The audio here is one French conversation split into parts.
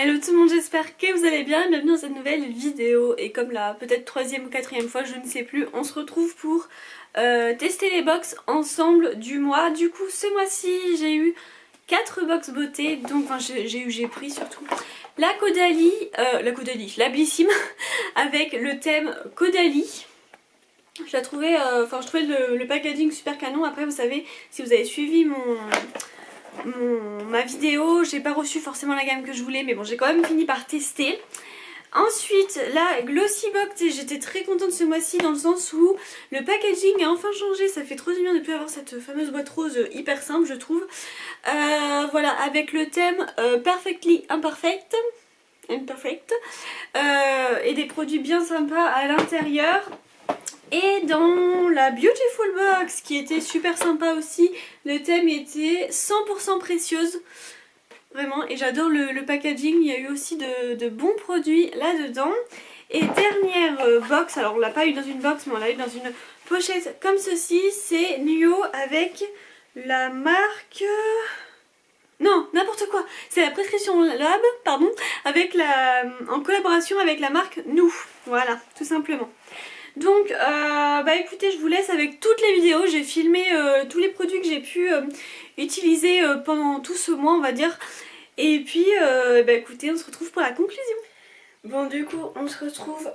Hello tout le monde, j'espère que vous allez bien, bienvenue dans cette nouvelle vidéo. Et comme la peut-être troisième ou quatrième fois, je ne sais plus, on se retrouve pour tester les box ensemble du mois. Du coup ce mois-ci j'ai eu 4 box beauté, donc enfin j'ai pris surtout la Caudalie, la Blissim avec le thème Caudalie. Je la trouvais, je trouvais le packaging super canon. Après vous savez, si vous avez suivi ma vidéo, j'ai pas reçu forcément la gamme que je voulais, mais bon j'ai quand même fini par tester. Ensuite la Glossy Box, j'étais très contente ce mois-ci dans le sens où le packaging a enfin changé, ça fait trop du bien de plus avoir cette fameuse boîte rose hyper simple je trouve. Voilà, avec le thème Perfectly Imperfect et des produits bien sympas à l'intérieur. Et dans la Beautiful Box qui était super sympa aussi, le thème était 100% précieuse. Vraiment, et j'adore le packaging, il y a eu aussi de bons produits là-dedans. Et dernière box, alors on l'a pas eu dans une box mais on l'a eu dans une pochette comme ceci, c'est Nuo avec la marque... Non, n'importe quoi, c'est la Prescription Lab, pardon, avec en collaboration avec la marque Nou, voilà, tout simplement. Donc bah écoutez, je vous laisse avec toutes les vidéos, j'ai filmé tous les produits que j'ai pu utiliser pendant tout ce mois on va dire. Et puis bah écoutez, on se retrouve pour la conclusion. Bon du coup on se retrouve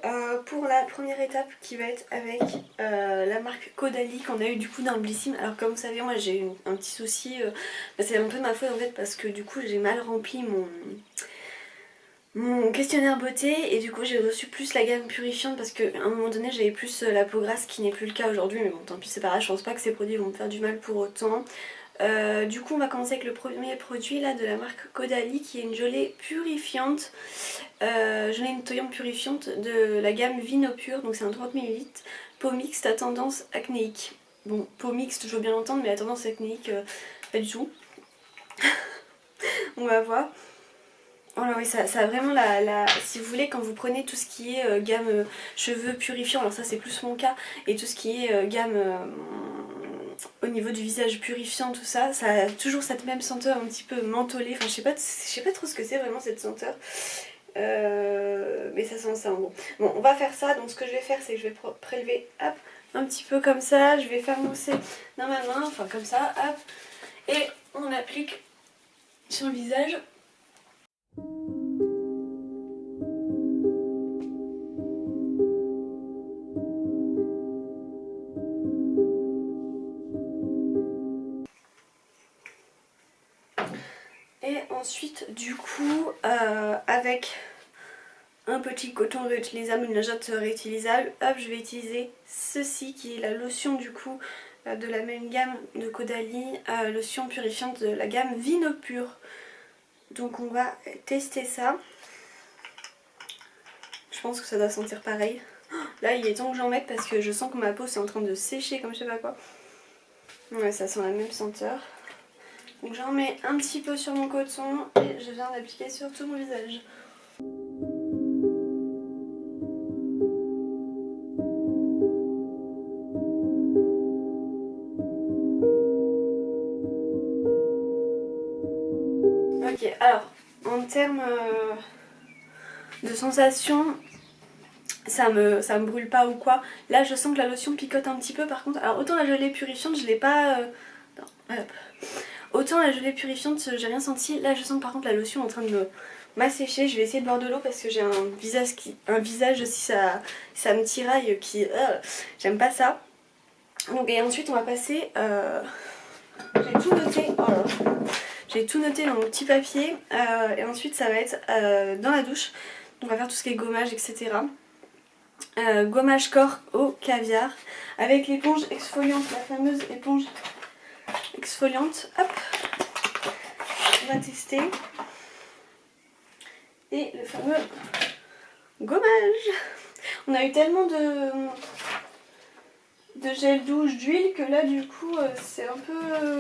pour la première étape qui va être avec la marque Caudalie qu'on a eu du coup dans le Blissim. Alors comme vous savez moi j'ai eu un petit souci, c'est un peu de ma faute en fait parce que du coup j'ai mal rempli mon questionnaire beauté et du coup j'ai reçu plus la gamme purifiante parce qu'à un moment donné j'avais plus la peau grasse, ce qui n'est plus le cas aujourd'hui, mais bon tant pis c'est pas grave, je pense pas que ces produits vont me faire du mal pour autant. Du coup on va commencer avec le premier produit là de la marque Caudalie qui est une gelée purifiante, gelée nettoyante purifiante de la gamme Vino Pur, donc c'est un 30 ml, peau mixte à tendance acnéique. Bon, peau mixte je veux bien l'entendre mais la tendance acnéique pas du tout. On va voir. Voilà, oui, ça a vraiment si vous voulez, quand vous prenez tout ce qui est gamme cheveux purifiants, alors ça c'est plus mon cas, et tout ce qui est gamme au niveau du visage purifiant, tout ça, ça a toujours cette même senteur un petit peu mentholée, enfin je sais pas trop ce que c'est vraiment cette senteur, mais ça sent ça en gros. Bon, on va faire ça, donc ce que je vais faire c'est que je vais prélever, hop, un petit peu comme ça, je vais faire mousser dans ma main, enfin comme ça, hop, et on applique sur le visage. Et ensuite du coup avec un petit coton réutilisable, une lingette réutilisable, hop je vais utiliser ceci qui est la lotion du coup de la même gamme de Caudalie, lotion purifiante de la gamme Vino Pur. Donc on va tester ça. Je pense que ça doit sentir pareil. Là il est temps que j'en mette parce que je sens que ma peau c'est en train de sécher comme je sais pas quoi. Ouais, ça sent la même senteur. Donc j'en mets un petit peu sur mon coton et je viens d'appliquer sur tout mon visage. Ok, alors en termes de sensation, ça me brûle pas ou quoi. Là je sens que la lotion picote un petit peu par contre. Alors autant la gelée purifiante je l'ai pas... Non, hop. Autant la gelée purifiante j'ai rien senti. Là je sens que par contre la lotion est en train de m'assécher. Je vais essayer de boire de l'eau parce que j'ai un visage si ça me tiraille qui... j'aime pas ça. Donc et ensuite on va passer... j'ai tout noté. Oh là. J'ai tout noté dans mon petit papier. Et ensuite ça va être dans la douche. Donc on va faire tout ce qui est gommage etc. Gommage corps au caviar avec l'éponge exfoliante, la fameuse éponge exfoliante. Hop, on va tester. Et le fameux gommage. On a eu tellement de gel douche, d'huile que là du coup c'est un peu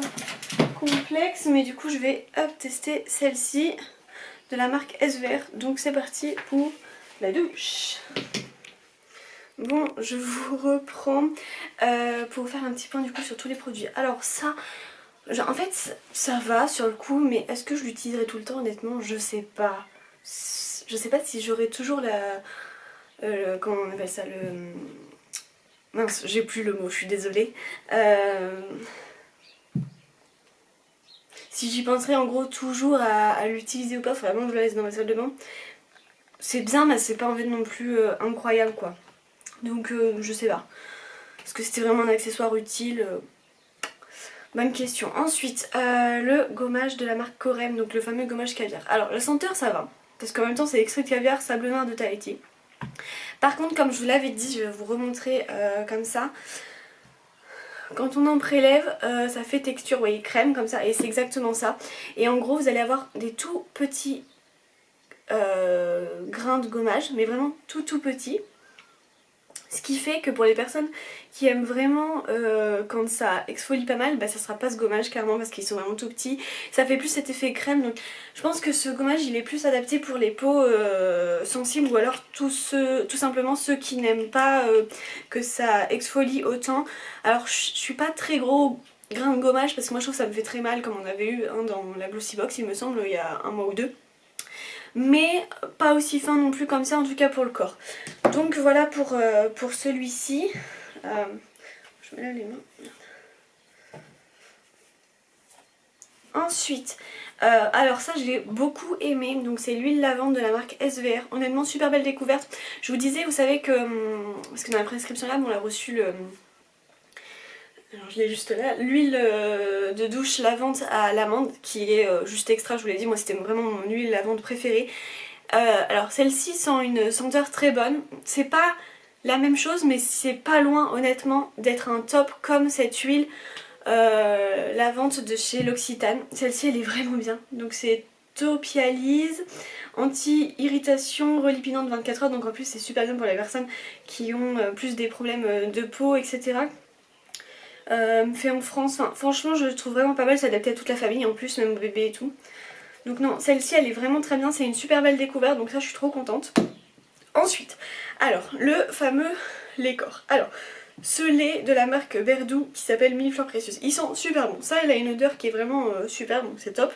complexe, mais du coup je vais tester celle-ci de la marque SVR. Donc c'est parti pour la douche. Bon, je vous reprends pour faire un petit point du coup sur tous les produits. Alors ça, en fait ça va sur le coup, mais est-ce que je l'utiliserai tout le temps honnêtement? Je sais pas. je sais pas si j'aurai toujours comment on appelle ça, mince, j'ai plus le mot, je suis désolée. Si j'y penserai en gros toujours à l'utiliser ou pas, faut vraiment que je la laisse dans ma salle de bain. C'est bien, mais c'est pas en fait non plus incroyable quoi. Donc je sais pas. Est-ce que c'était vraiment un accessoire utile Bonne question. Ensuite, le gommage de la marque Corem, donc le fameux gommage caviar. Alors la senteur ça va, parce qu'en même temps c'est extrait de caviar, sable noir de Tahiti. Par contre, comme je vous l'avais dit, je vais vous remontrer comme ça. Quand on en prélève, ça fait texture, vous voyez, crème comme ça, et c'est exactement ça. Et en gros, vous allez avoir des tout petits grains de gommage, mais vraiment tout petits. Ce qui fait que pour les personnes qui aiment vraiment quand ça exfolie pas mal, bah ça sera pas ce gommage clairement parce qu'ils sont vraiment tout petits. Ça fait plus cet effet crème, donc je pense que ce gommage il est plus adapté pour les peaux sensibles ou alors tout simplement ceux qui n'aiment pas que ça exfolie autant. Alors je suis pas très gros grain de gommage parce que moi je trouve que ça me fait très mal comme on avait eu dans la Glossy Box il me semble il y a un mois ou deux. Mais pas aussi fin non plus comme ça en tout cas pour le corps. Donc voilà pour celui-ci. Je me lave les mains. Ensuite, alors ça je l'ai beaucoup aimé, donc c'est l'huile lavande de la marque SVR. Honnêtement super belle découverte. Je vous disais, vous savez que, parce que dans la prescription là on a reçu le... Alors je l'ai juste là, l'huile de douche lavande à l'amande qui est juste extra, je vous l'ai dit, moi c'était vraiment mon huile lavande préférée. Alors celle-ci sent une senteur très bonne, c'est pas la même chose mais c'est pas loin honnêtement d'être un top comme cette huile lavande de chez L'Occitane. Celle-ci elle est vraiment bien, donc c'est Topialise, anti-irritation, relipinante 24 heures, donc en plus c'est super bien pour les personnes qui ont plus des problèmes de peau etc. Fait en France, enfin, franchement je le trouve vraiment pas mal, c'est adapté à toute la famille en plus, même bébé et tout. Donc non, celle-ci elle est vraiment très bien, c'est une super belle découverte, donc ça je suis trop contente. Ensuite, alors le fameux lait corps. Alors, ce lait de la marque Verdou qui s'appelle Mille Fleurs Précieuses, ils sont super bons. Ça, il a une odeur qui est vraiment super, donc c'est top.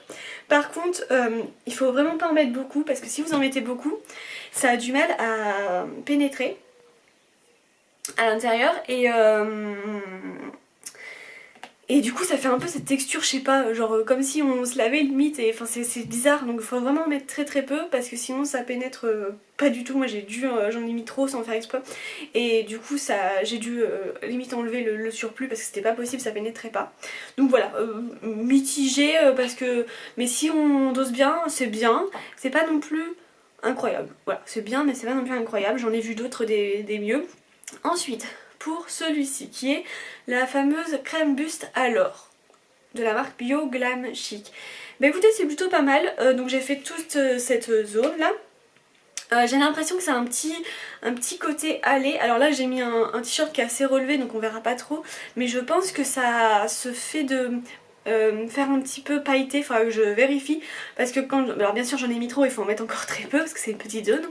Par contre, il faut vraiment pas en mettre beaucoup parce que si vous en mettez beaucoup, ça a du mal à pénétrer à l'intérieur et du coup ça fait un peu cette texture, je sais pas, genre comme si on se lavait limite, et enfin c'est bizarre, donc il faut vraiment en mettre très peu parce que sinon ça pénètre pas du tout. Moi j'en ai mis trop sans faire exprès et du coup j'ai dû limite enlever le surplus parce que c'était pas possible, ça pénétrait pas. Donc voilà, mitigé parce que, mais si on dose bien, c'est pas non plus incroyable. Voilà, c'est bien mais c'est pas non plus incroyable, j'en ai vu d'autres des mieux. Ensuite, pour celui-ci qui est la fameuse crème buste à l'or de la marque Bio Glam Chic. Bah écoutez, c'est plutôt pas mal, donc j'ai fait toute cette zone là. J'ai l'impression que c'est un petit côté allé. Alors là j'ai mis un t-shirt qui est assez relevé donc on verra pas trop, mais je pense que ça se fait de faire un petit peu pailleté, il faudra que je vérifie parce que quand... Alors bien sûr j'en ai mis trop, il faut en mettre encore très peu parce que c'est une petite zone.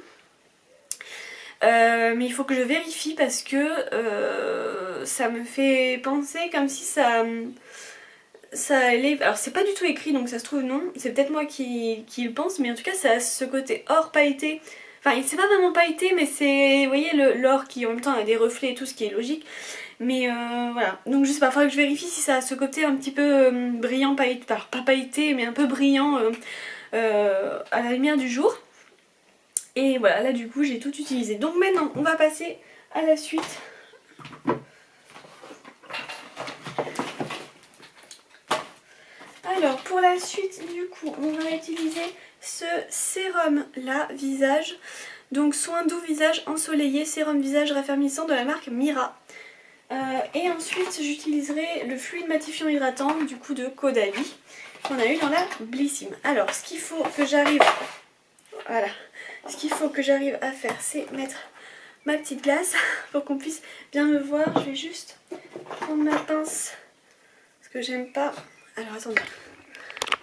Mais il faut que je vérifie parce que ça me fait penser comme si ça allait... Alors c'est pas du tout écrit donc ça se trouve non, c'est peut-être moi qui le pense, mais en tout cas ça a ce côté or pailleté. Enfin c'est pas vraiment pailleté mais c'est, vous voyez, l'or qui en même temps a des reflets et tout, ce qui est logique. Mais voilà, donc je sais pas, il faudrait que je vérifie si ça a ce côté un petit peu brillant pailleté, alors pas pailleté mais un peu brillant à la lumière du jour. Et voilà, là du coup j'ai tout utilisé. Donc maintenant on va passer à la suite. Alors pour la suite du coup on va utiliser ce sérum là visage. Donc soin doux visage ensoleillé, sérum visage raffermissant de la marque Mira. Et ensuite j'utiliserai le fluide matifiant hydratant du coup de Caudalie qu'on a eu dans la Blissim. Alors ce qu'il faut que j'arrive... Voilà. Ce qu'il faut que j'arrive à faire, c'est mettre ma petite glace pour qu'on puisse bien me voir. Je vais juste prendre ma pince parce que j'aime pas. Alors attendez,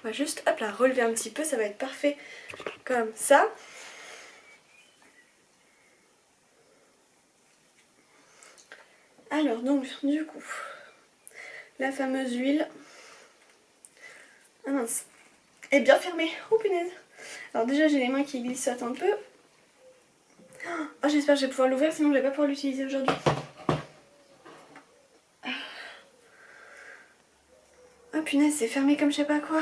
on va juste hop là, relever un petit peu, ça va être parfait comme ça. Alors donc du coup, la fameuse huile. Ah mince, elle est bien fermée. Oh punaise. Alors déjà j'ai les mains qui glissotent un peu. Oh, j'espère que je vais pouvoir l'ouvrir, sinon je vais pas pouvoir l'utiliser aujourd'hui. Oh punaise, c'est fermé comme je sais pas quoi.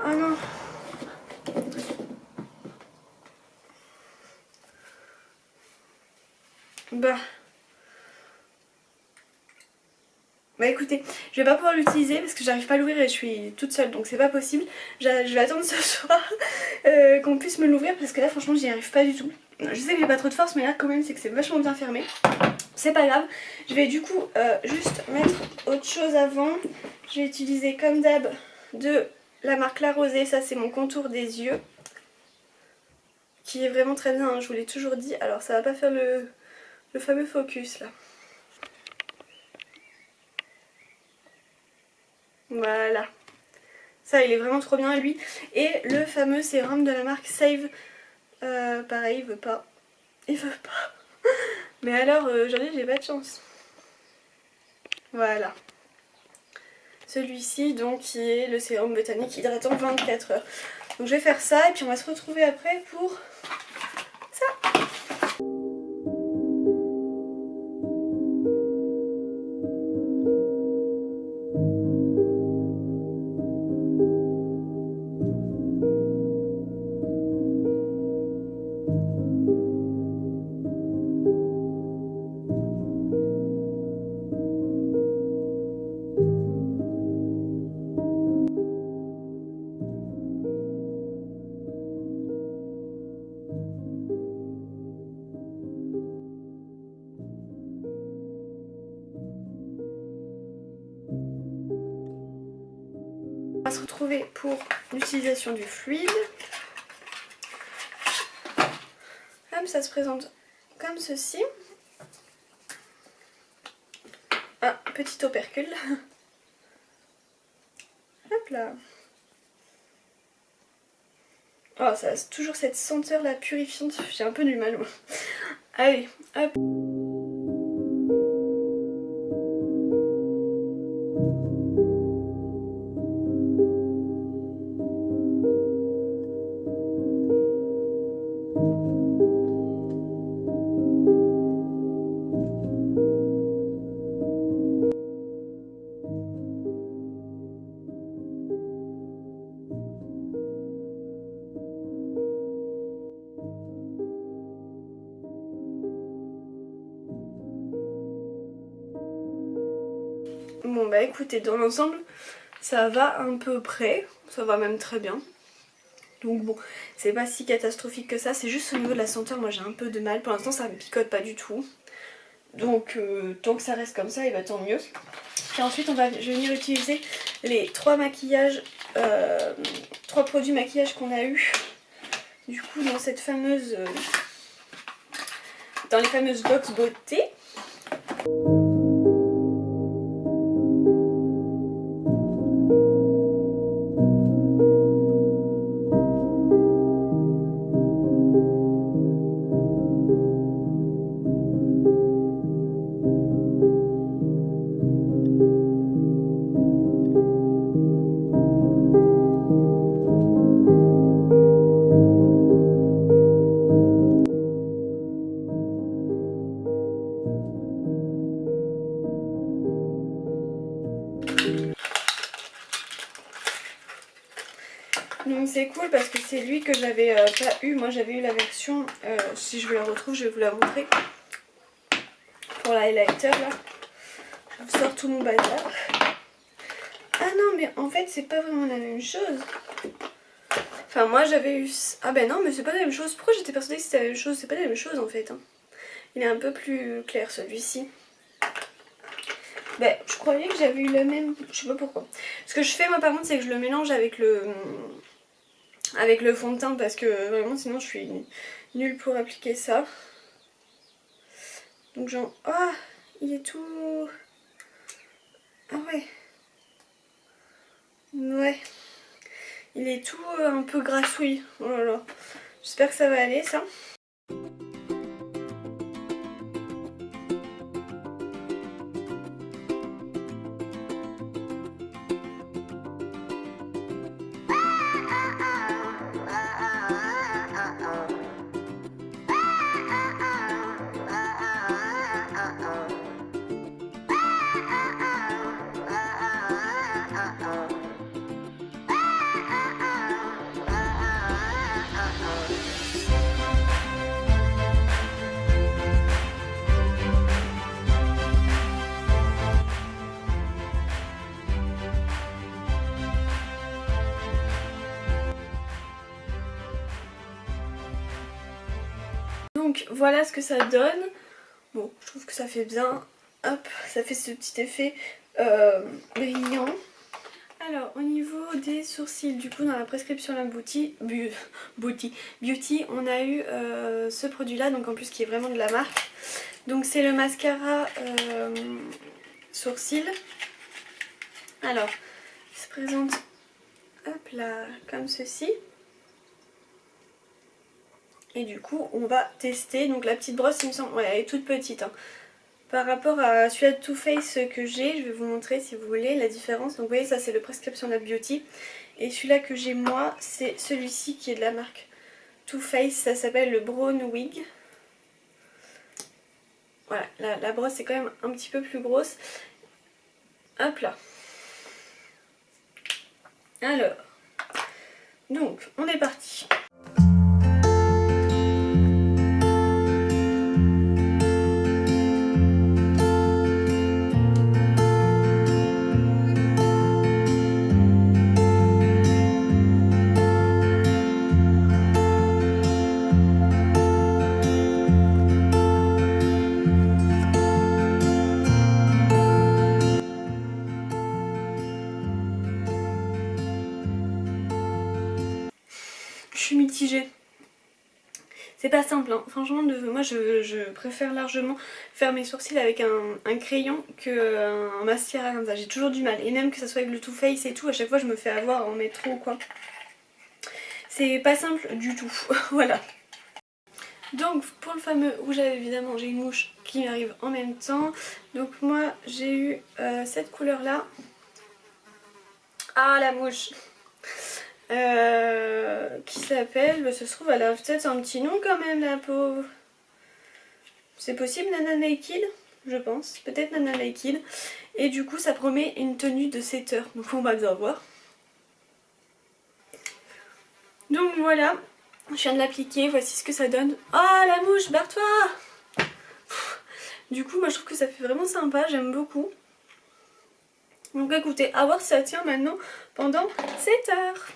Oh non. Bah écoutez, je vais pas pouvoir l'utiliser parce que j'arrive pas à l'ouvrir et je suis toute seule, donc c'est pas possible. Je vais attendre ce soir qu'on puisse me l'ouvrir parce que là franchement j'y arrive pas du tout. Je sais que j'ai pas trop de force, mais là quand même c'est que c'est vachement bien fermé. C'est pas grave, je vais du coup juste mettre autre chose avant. Je vais utiliser comme d'hab de la marque La Rosée, ça c'est mon contour des yeux. Qui est vraiment très bien, hein, je vous l'ai toujours dit. Alors ça va pas faire le fameux focus là. Voilà. Ça il est vraiment trop bien lui. Et le fameux sérum de la marque Save. Pareil il veut pas. Il veut pas. Mais alors aujourd'hui j'ai pas de chance. Voilà. Celui-ci donc qui est le sérum botanique hydratant 24 heures. Donc je vais faire ça et puis on va se retrouver après pour ça. On va se retrouver pour l'utilisation du fluide. Hop, ça se présente comme ceci. Un petit opercule. Hop là. Oh, ça a toujours cette senteur là purifiante. J'ai un peu du mal moi. Allez, hop. Bon bah écoutez, dans l'ensemble ça va à peu près, ça va même très bien. Donc bon, c'est pas si catastrophique que ça, c'est juste au niveau de la senteur, moi j'ai un peu de mal. Pour l'instant ça me picote pas du tout. Donc tant que ça reste comme ça, et bah tant mieux. Puis ensuite je vais venir utiliser les 3 maquillages, 3 produits maquillage qu'on a eu. Du coup dans cette fameuse, dans les fameuses box beauté. Donc c'est cool parce que c'est lui que j'avais pas eu. Moi j'avais eu la version, si je vous la retrouve je vais vous la montrer. Pour l'highlighter là. Je vous sors tout mon bazar. Ah non mais en fait c'est pas vraiment la même chose. Enfin moi j'avais eu... Ah ben non mais c'est pas la même chose. Pourquoi j'étais persuadée que c'était la même chose? C'est pas la même chose en fait. Hein. Il est un peu plus clair celui-ci. Ben je croyais que j'avais eu le même... Je sais pas pourquoi. Ce que je fais moi par contre c'est que je le mélange avec le fond de teint parce que vraiment sinon je suis nulle pour appliquer ça. Donc genre... Ah il est tout... Ah ouais. Ouais. Il est tout un peu grassouille. Oh là là. J'espère que ça va aller ça. Donc voilà ce que ça donne. Bon, je trouve que ça fait bien. Hop, ça fait ce petit effet brillant. Alors au niveau des sourcils, du coup dans la prescription La Beauty, on a eu ce produit là, donc en plus qui est vraiment de la marque. Donc c'est le mascara sourcil. Alors il se présente hop là comme ceci. Et du coup on va tester. Donc la petite brosse il me semble, ouais, elle est toute petite hein. Par rapport à celui-là de Too Faced que j'ai, je vais vous montrer si vous voulez la différence. Donc vous voyez ça c'est le Prescription Lab Beauty. Et celui-là que j'ai moi c'est celui-ci qui est de la marque Too Faced. Ça s'appelle le Brown Wig. Voilà, la brosse est quand même un petit peu plus grosse. Hop là. Alors, donc on est parti. Je suis mitigée. C'est pas simple, hein. Franchement, moi je préfère largement faire mes sourcils avec un crayon qu'un mascara comme ça. J'ai toujours du mal. Et même que ça soit avec le Too Faced et tout, à chaque fois je me fais avoir à en mettre trop ou quoi. C'est pas simple du tout. Voilà. Donc pour le fameux rouge à lèvres, évidemment j'ai une mouche qui m'arrive en même temps. Donc moi j'ai eu cette couleur là. Ah la mouche qui s'appelle, ça se trouve elle a peut-être un petit nom quand même la pauvre. C'est possible Nana Naked, je pense, peut-être Nana Naked. Et du coup ça promet une tenue de 7 heures, donc on va bien voir. Donc voilà, je viens de l'appliquer, voici ce que ça donne. Oh la mouche, barre-toi! Du coup moi je trouve que ça fait vraiment sympa, j'aime beaucoup. Donc écoutez, à voir si ça tient maintenant pendant 7 heures.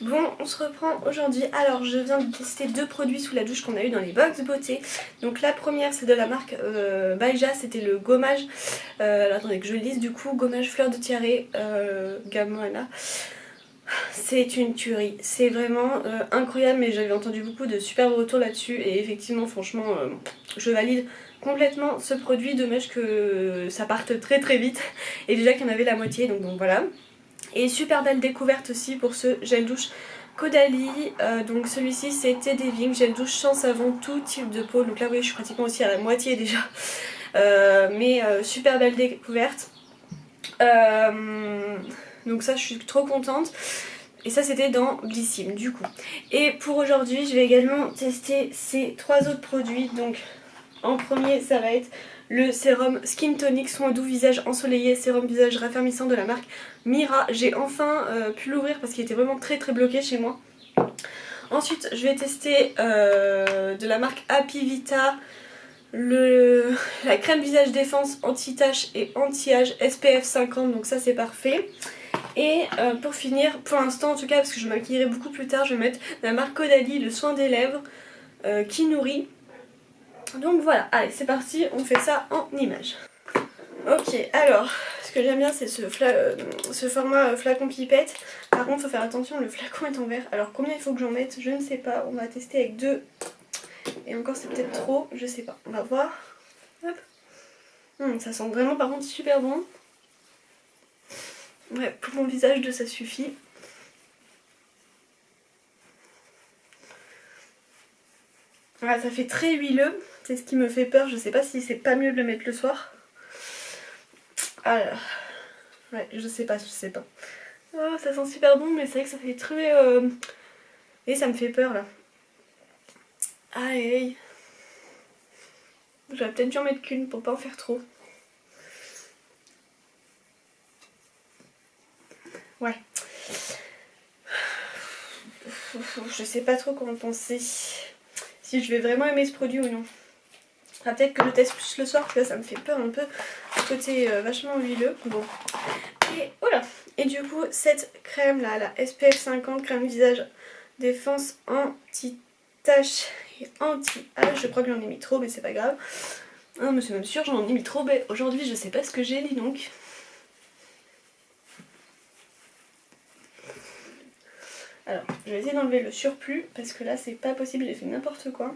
Bon, on se reprend aujourd'hui. Alors je viens de tester 2 produits sous la douche qu'on a eu dans les box beauté. Donc la première c'est de la marque Baija, c'était le gommage. Alors attendez que je lise du coup, gommage fleur de tiare Gamoana. C'est une tuerie, c'est vraiment incroyable, mais j'avais entendu beaucoup de superbes retours là-dessus et effectivement franchement je valide complètement ce produit, dommage que ça parte très très vite et déjà qu'il y en avait la moitié, donc bon voilà. Et super belle découverte aussi pour ce gel douche Caudalie, donc celui-ci c'est Teddy Living, gel douche sans savon, tout type de peau, donc là vous voyez je suis pratiquement aussi à la moitié déjà, mais super belle découverte. Donc ça je suis trop contente. Et ça c'était dans Blissim du coup. Et pour aujourd'hui je vais également tester ces 3 autres produits. Donc en premier ça va être le sérum Skin Tonic soin doux visage ensoleillé, sérum visage raffermissant de la marque Mira. J'ai enfin pu l'ouvrir parce qu'il était vraiment très très bloqué chez moi. Ensuite je vais tester de la marque Happy Vita la crème visage défense anti-tache et anti-âge SPF 50, donc ça c'est parfait. Et pour finir, pour l'instant en tout cas, parce que je maquillerai beaucoup plus tard, je vais mettre la marque Caudalie, le soin des lèvres qui nourrit. Donc voilà, allez c'est parti, on fait ça en images. Ok, alors ce que j'aime bien c'est ce format flacon pipette. Par contre il faut faire attention, le flacon est en verre. Alors combien il faut que j'en mette, je ne sais pas. On va tester avec 2. Et encore c'est peut-être trop, je sais pas. On va voir. Hop. Ça sent vraiment par contre super bon. Ouais, pour mon visage de ça suffit. Voilà, ça fait très huileux, c'est ce qui me fait peur, je sais pas si c'est pas mieux de le mettre le soir. Alors, ouais, je sais pas. Oh, ça sent super bon, mais c'est vrai que ça fait très... Et ça me fait peur là. Aïe. J'aurais peut-être dû en mettre qu'une pour pas en faire trop. Ouais. Je sais pas trop comment penser. Si je vais vraiment aimer ce produit ou non. Ah, peut-être que je teste plus le soir parce que là ça me fait peur un peu. Côté vachement huileux. Bon. Et voilà. Et du coup cette crème là, la SPF 50 crème visage défense anti anti-tache et anti-âge. Je crois que j'en ai mis trop, mais c'est pas grave. Non, mais c'est même sûr, j'en ai mis trop. Mais aujourd'hui, je sais pas ce que j'ai, dis donc. Alors, je vais essayer d'enlever le surplus parce que là, c'est pas possible, j'ai fait n'importe quoi.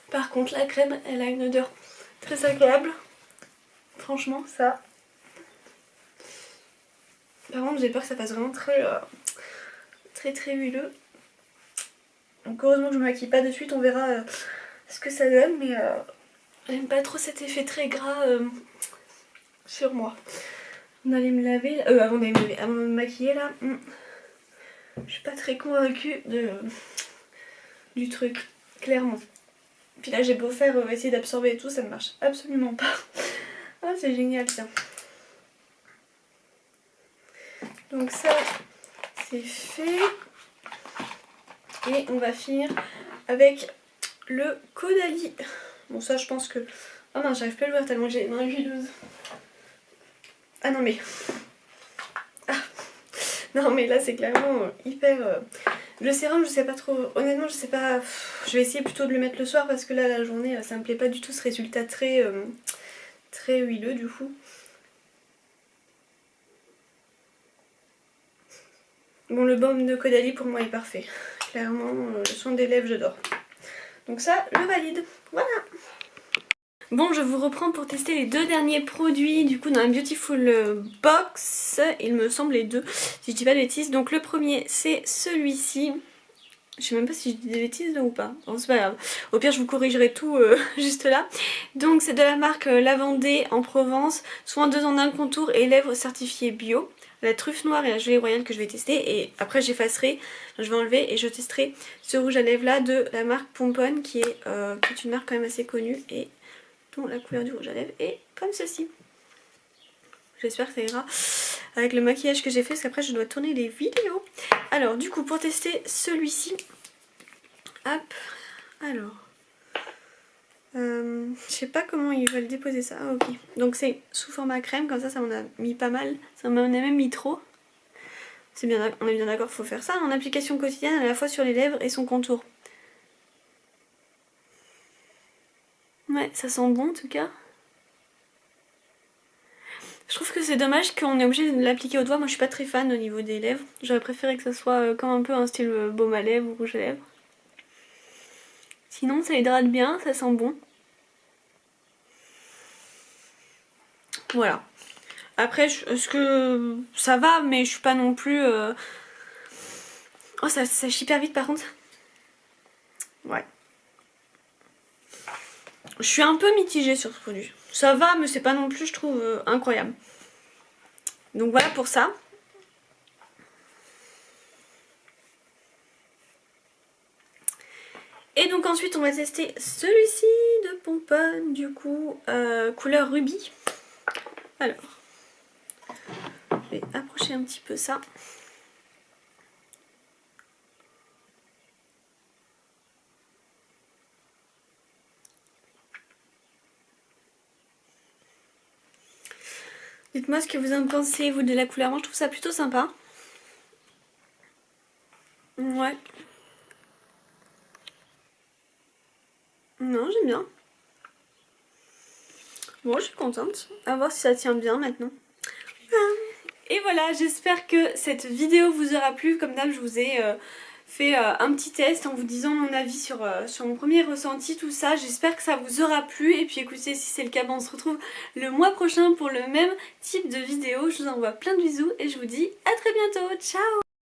Par contre, la crème, elle a une odeur très agréable. Franchement, ça. Par contre, j'ai peur que ça fasse vraiment très huileux. Donc, heureusement que je me maquille pas de suite, on verra ce que ça donne. Mais j'aime pas trop cet effet très gras sur moi. On allait me laver, avant d'aller me laver, avant de me maquiller là. Je suis pas très convaincue du truc, clairement. Puis là j'ai beau faire essayer d'absorber et tout, ça ne marche absolument pas. Ah c'est génial ça. Donc ça c'est fait. Et on va finir avec le Caudalie. Bon ça je pense que... Oh non j'arrive pas à l'ouvrir tellement j'ai une main huileuse. Ah non mais... Non mais là c'est clairement hyper... Le sérum je sais pas trop, honnêtement je sais pas, je vais essayer plutôt de le mettre le soir parce que là la journée ça me plaît pas du tout ce résultat très huileux du coup. Bon le baume de Caudalie pour moi est parfait, clairement le soin des lèvres j'adore. Donc ça je valide, voilà. Bon, je vous reprends pour tester les deux derniers produits du coup dans la Beautiful Box, il me semble les deux, si je dis pas de bêtises. Donc le premier c'est celui-ci, je sais même pas si je dis des bêtises là ou pas, bon, c'est pas grave, au pire je vous corrigerai tout juste là. Donc c'est de la marque La Vendée en Provence, soin 2 en 1 contour et lèvres certifiées bio. La truffe noire et la gelée royale que je vais tester et après j'effacerai, je vais enlever et je testerai ce rouge à lèvres là de la marque Pomponne qui est une marque quand même assez connue et dont la couleur du rouge à lèvres est comme ceci. J'espère que ça ira avec le maquillage que j'ai fait parce qu'après je dois tourner les vidéos. Alors du coup pour tester celui-ci, hop, alors, je sais pas comment ils veulent déposer ça, ah, ok. Donc c'est sous format crème, comme ça m'en a mis pas mal, ça m'en a même mis trop. C'est bien, on est bien d'accord, faut faire ça en application quotidienne à la fois sur les lèvres et son contour. Ouais, ça sent bon en tout cas. Je trouve que c'est dommage qu'on est obligé de l'appliquer au doigt, moi je suis pas très fan au niveau des lèvres. J'aurais préféré que ça soit comme un peu un style baume à lèvres ou rouge à lèvres. Sinon ça hydrate bien, ça sent bon. Voilà. Après, est-ce que ça va, mais je suis pas non plus... Oh, ça sèche hyper vite par contre. Ouais. Je suis un peu mitigée sur ce produit. Ça va, mais c'est pas non plus, je trouve, incroyable. Donc voilà pour ça. Et donc ensuite, on va tester celui-ci de Pomponne, du coup, couleur rubis. Alors, je vais approcher un petit peu ça. Dites-moi ce que vous en pensez, vous, de la couleur. Moi, je trouve ça plutôt sympa. Ouais. Non, j'aime bien. Bon, je suis contente. À voir si ça tient bien maintenant. Et voilà, j'espère que cette vidéo vous aura plu. Comme d'hab, je vous ai fait un petit test en vous disant mon avis sur mon premier ressenti, tout ça. J'espère que ça vous aura plu. Et puis écoutez, si c'est le cas, on se retrouve le mois prochain pour le même type de vidéo. Je vous envoie plein de bisous et je vous dis à très bientôt. Ciao!